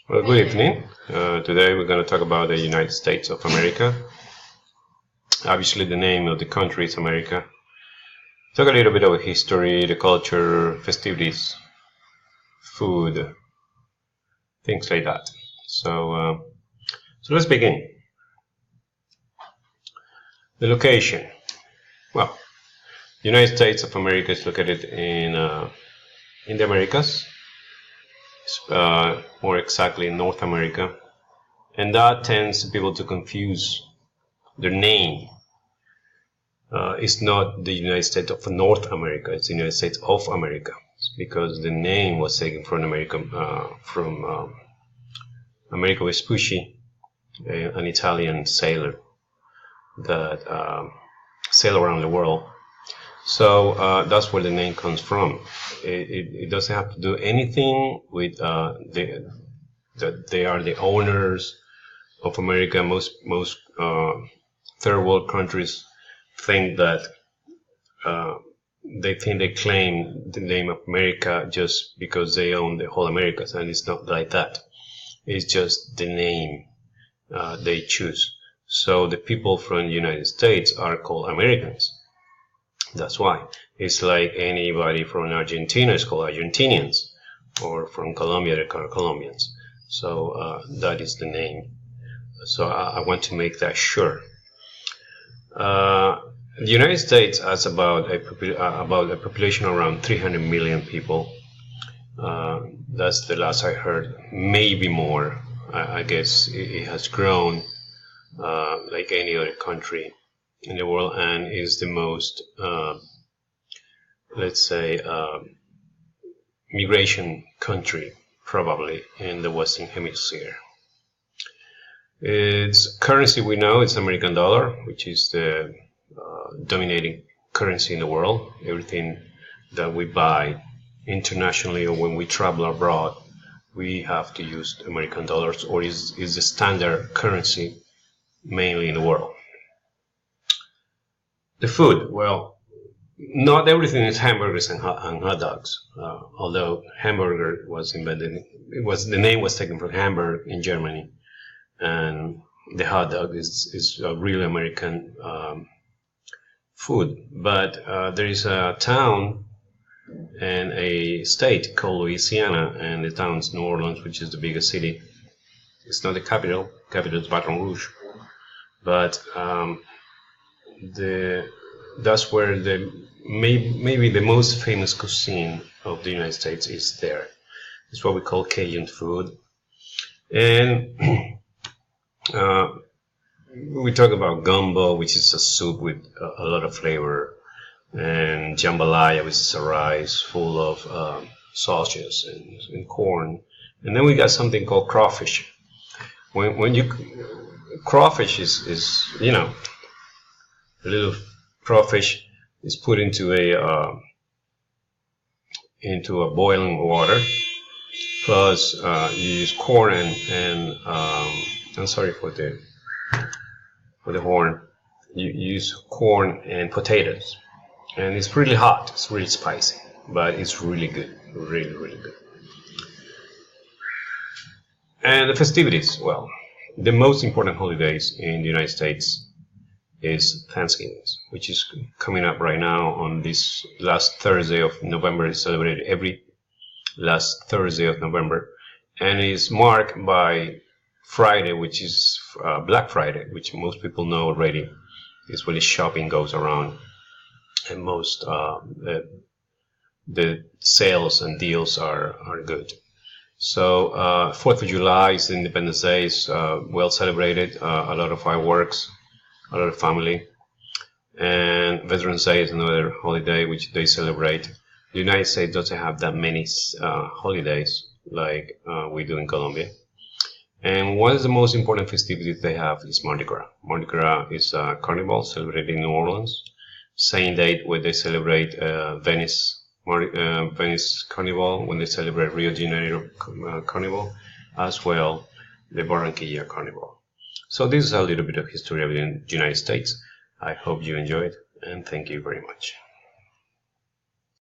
Well, good evening. Today we're going to talk about the United States of America. Obviously, the name of the country is America. Talk a little bit about history, the culture, festivities, food, things like that. So let's begin. The location. Well, the United States of America is located in the Americas. More exactly in North America, and that tends people to confuse their name. It's not the United States of North America; it's the United States of America, because the name was taken from Amerigo Vespucci, an Italian sailor that sailed around the world. So that's where the name comes from. It doesn't have to do anything with that they are the owners of America. Most third world countries think that they claim the name of America just because they own the whole Americas, and it's not like that. It's just the name they choose. So the people from the United States are called Americans. That's why. It's like anybody from Argentina is called Argentinians, or from Colombia they're called Colombians. So that is the name. So I want to make that sure. The United States has about a population around 300 million people. That's the last I heard. Maybe more. I guess it has grown like any other country in the world, and is the most, let's say, migration country probably in the Western Hemisphere. Its currency, we know, it's American dollar, which is the dominating currency in the world. Everything that we buy internationally or when we travel abroad, we have to use American dollars, or is the standard currency mainly in the world. The food, well, not everything is hamburgers and hot dogs. Although hamburger was invented, the name was taken from Hamburg in Germany, and the hot dog is a real American food. But there is a town and a state called Louisiana, and the town is New Orleans, which is the biggest city. It's not the capital. Capital is Baton Rouge, but that's where maybe the most famous cuisine of the United States is there. It's what we call Cajun food. And we talk about gumbo, which is a soup with a lot of flavor, and jambalaya, which is a rice full of sausages and corn. And then we got something called crawfish. Crawfish is a little crawfish is put into a boiling water. Plus, you use corn and I'm sorry for the horn. You use corn and potatoes, and it's really hot. It's really spicy, but it's really good. Really, really good. And the festivities. Well, the most important holidays in the United States is Thanksgiving, which is coming up right now on this last Thursday of November. It's celebrated every last Thursday of November, and is marked by Friday, which is Black Friday, which most people know already. Is when the shopping goes around, and most the sales and deals are good. So 4th of July is Independence Day, is well celebrated. A lot of fireworks, a lot of family. And Veterans Day is another holiday which they celebrate. The United States doesn't have that many holidays like we do in Colombia. And one of the most important festivities they have is Mardi Gras. Mardi Gras is a carnival celebrated in New Orleans. Same date where they celebrate Venice Carnival, when they celebrate Rio de Janeiro Carnival, as well the Barranquilla Carnival. So this is a little bit of history of the United States. I hope you enjoyed, and thank you very much.